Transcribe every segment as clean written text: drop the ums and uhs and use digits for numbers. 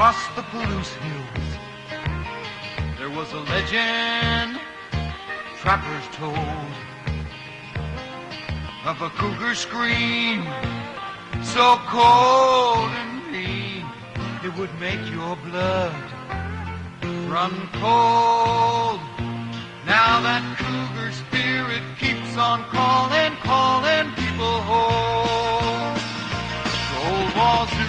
across the Palouse Hills, there was a legend trappers told of a cougar scream so cold and mean it would make your blood run cold. Now that cougar spirit keeps on calling, calling people home. Old Wazzu,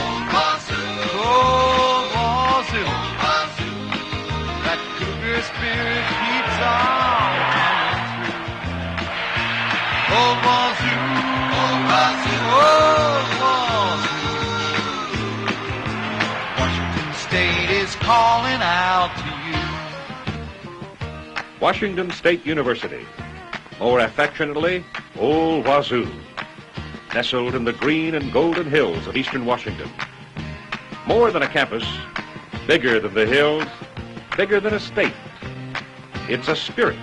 Old Wazzu, Old Wazzu, Old Wazzu. That cougar spirit keeps on coming through. Old Wazzu, Old Wazzu, Old Wazzu. Washington State is calling out to you. Washington State University, more affectionately, Old Wazzu, nestled in the green and golden hills of eastern Washington. More than a campus, bigger than the hills, bigger than a state. It's a spirit,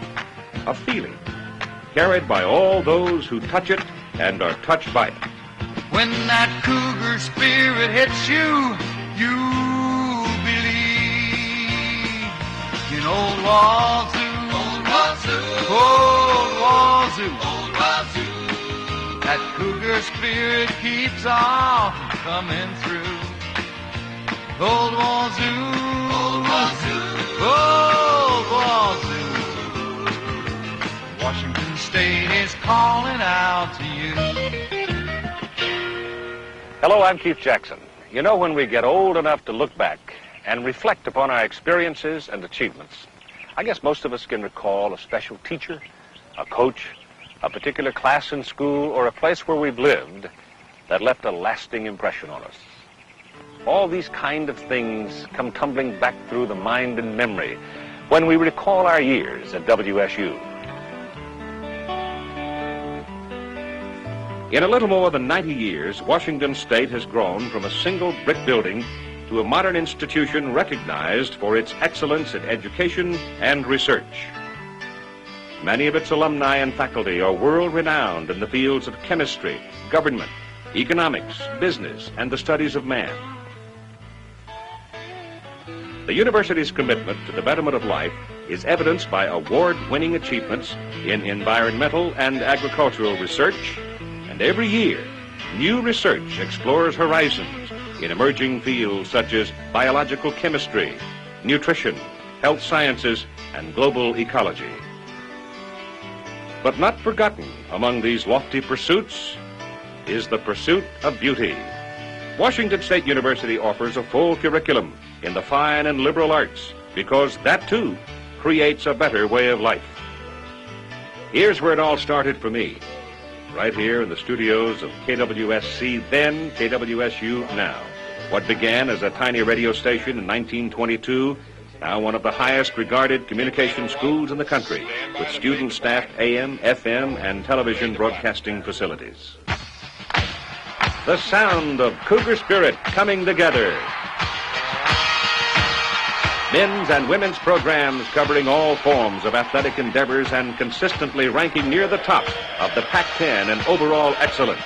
a feeling, carried by all those who touch it and are touched by it. When that cougar spirit hits you, you believe in Old Wazzu, Old Wazzu, Old Wazzu, Old Wazzu. That cougar spirit keeps on coming through. Old Wazzu, Old Wazzu, Old Wazzu. Washington State is calling out to you. Hello, I'm Keith Jackson. You know, when we get old enough to look back and reflect upon our experiences and achievements, I guess most of us can recall a special teacher, a coach, a particular class in school, or a place where we've lived that left a lasting impression on us. All these kind of things come tumbling back through the mind and memory when we recall our years at WSU. In a little more than 90 years, Washington State has grown from a single brick building to a modern institution recognized for its excellence in education and research. Many of its alumni and faculty are world-renowned in the fields of chemistry, government, economics, business, and the studies of man. The university's commitment to the betterment of life is evidenced by award-winning achievements in environmental and agricultural research, and every year, new research explores horizons in emerging fields such as biological chemistry, nutrition, health sciences, and global ecology. But not forgotten among these lofty pursuits is the pursuit of beauty. Washington State University offers a full curriculum in the fine and liberal arts because that, too, creates a better way of life. Here's where it all started for me, right here in the studios of KWSC, then KWSU now. What began as a tiny radio station in 1922, now one of the highest regarded communication schools in the country, with student-staffed AM, FM, and television broadcasting facilities. The sound of Cougar spirit coming together. Men's and women's programs covering all forms of athletic endeavors and consistently ranking near the top of the Pac-10 in overall excellence.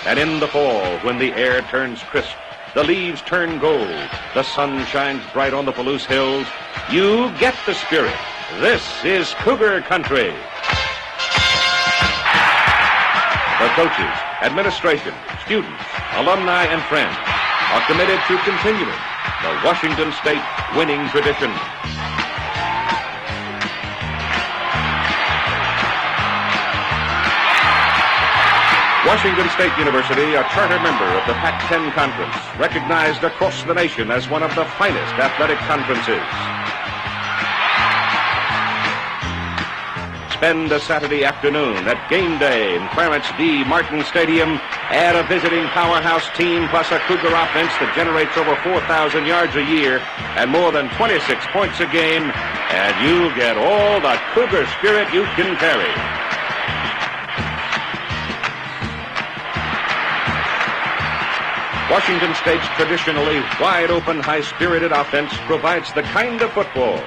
And in the fall, when the air turns crisp, the leaves turn gold, the sun shines bright on the Palouse Hills, you get the spirit. This is Cougar Country. The coaches, administration, students, alumni, and friends are committed to continuing the Washington State winning tradition. Washington State University, a charter member of the Pac-10 Conference, recognized across the nation as one of the finest athletic conferences. Spend a Saturday afternoon at game day in Clarence D. Martin Stadium. Add a visiting powerhouse team plus a Cougar offense that generates over 4,000 yards a year and more than 26 points a game, and you'll get all the Cougar spirit you can carry. Washington State's traditionally wide-open, high-spirited offense provides the kind of football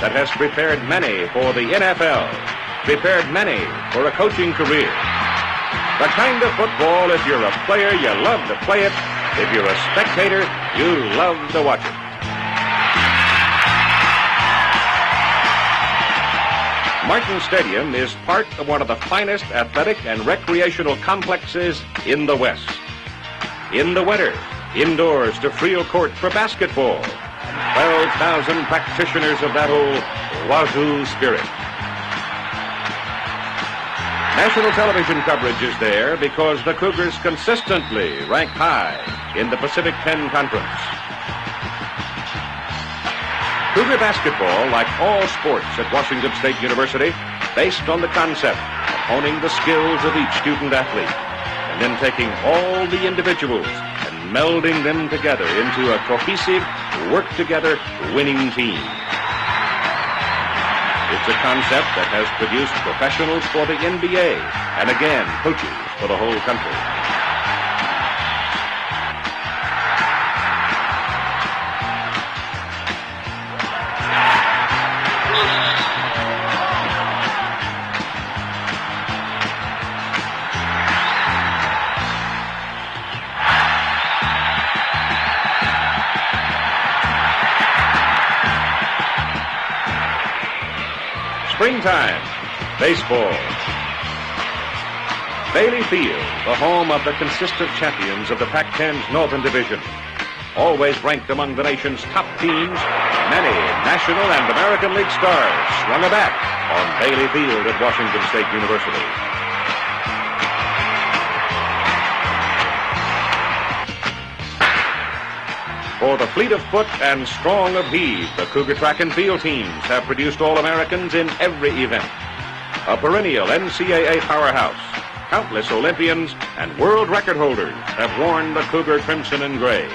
that has prepared many for the NFL, prepared many for a coaching career. The kind of football, if you're a player, you love to play it, If you're a spectator, you love to watch it. Martin Stadium is part of one of the finest athletic and recreational complexes in the West. In the winter, indoors to Friel Court for basketball, and 12,000 practitioners of that old Wazzu spirit. National television coverage is there because the Cougars consistently rank high in the Pacific 10 Conference. Cougar basketball, like all sports at Washington State University, based on the concept of honing the skills of each student athlete and then taking all the individuals and melding them together into a cohesive, work-together, winning team. It's a concept that has produced professionals for the NBA and, again, coaches for the whole country. Springtime, baseball. Bailey Field, the home of the consistent champions of the Pac-10's Northern Division. Always ranked among the nation's top teams, many National and American League stars swung a bat on Bailey Field at Washington State University. For the fleet of foot and strong of heave, the Cougar track and field teams have produced All-Americans in every event. A perennial NCAA powerhouse, countless Olympians and world record holders have worn the Cougar crimson and gray.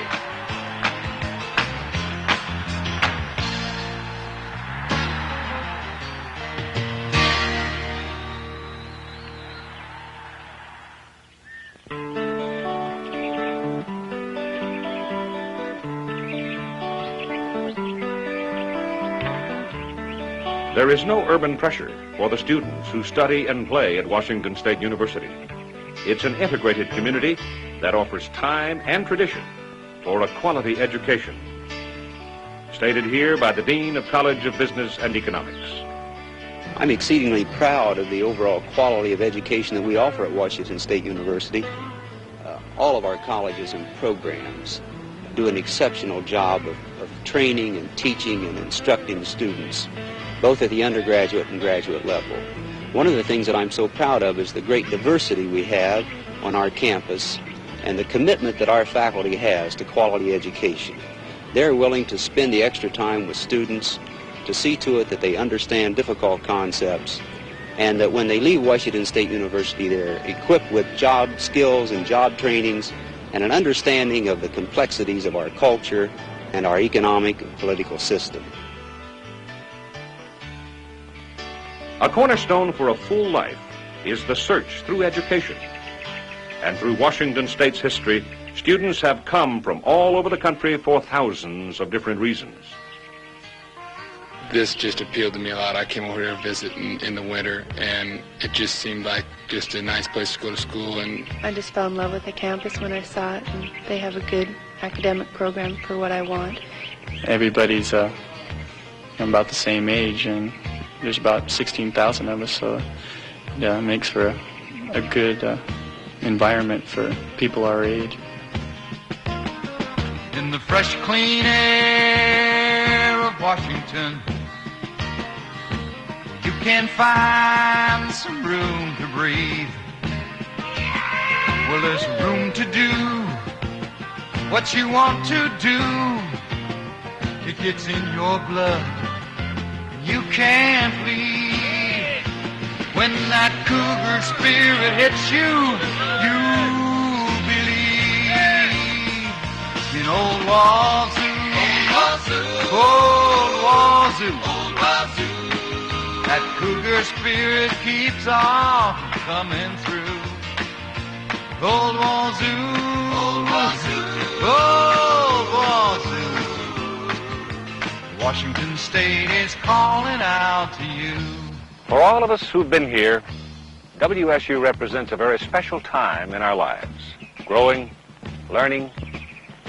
There is no urban pressure for the students who study and play at Washington State University. It's an integrated community that offers time and tradition for a quality education. Stated here by the Dean of College of Business and Economics. I'm exceedingly proud of the overall quality of education that we offer at Washington State University. All of our colleges and programs do an exceptional job of training and teaching and instructing students, both at the undergraduate and graduate level. One of the things that I'm so proud of is the great diversity we have on our campus and the commitment that our faculty has to quality education. They're willing to spend the extra time with students to see to it that they understand difficult concepts and that when they leave Washington State University, they're equipped with job skills and job trainings and an understanding of the complexities of our culture and our economic and political system. A cornerstone for a full life is the search through education. And through Washington State's history, students have come from all over the country for thousands of different reasons. This just appealed to me a lot. I came over here to visit in the winter, and it just seemed like just a nice place to go to school. And I just fell in love with the campus when I saw it, and they have a good academic program for what I want. Everybody's about the same age, and there's about 16,000 of us, so yeah, it makes for a good environment for people our age. In the fresh, clean air of Washington, you can find some room to breathe. Well, there's room to do what you want to do. It gets in your blood. You can't leave. When that Cougar spirit hits you, you believe in Old Wazzu, Old Wazzu, Old Wazzu. That Cougar spirit keeps on coming through. Old Wazzu, Old Wazzu, Old Wazzu. Washington State is calling out to you. For all of us who've been here, WSU represents a very special time in our lives. Growing, learning,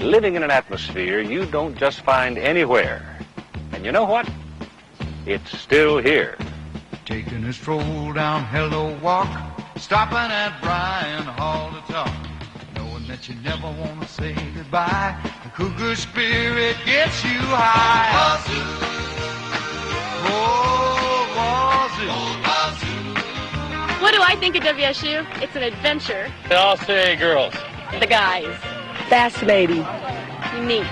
living in an atmosphere you don't just find anywhere. And you know what? It's still here. Taking a stroll down Hello Walk, stopping at Bryan Hall to talk, knowing that you never want to say goodbye. The Cougar spirit gets you high. Wazoo. Old Wazoo. Old Wazoo. What do I think of WSU? It's an adventure. I'll say girls. The guys. Fascinating. Unique.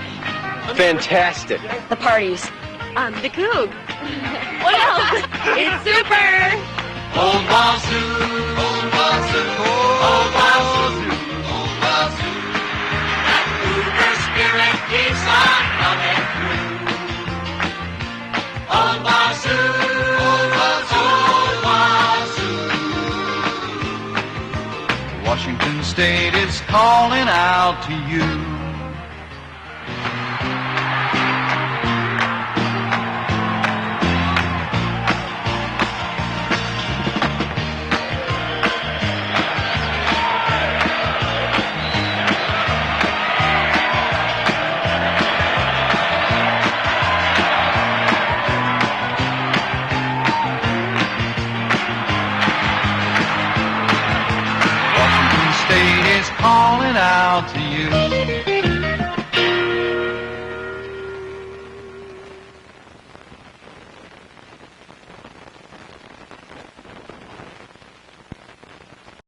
Fantastic. The parties. The Coug. What else? It's super. Old Wazoo. Old Wazoo. Old Wazoo. Old Wazoo. That Cougar spirit keeps on coming through. Old Wazoo. Old Wazoo. Old Wazoo. Washington State is calling out to you. Calling out to you.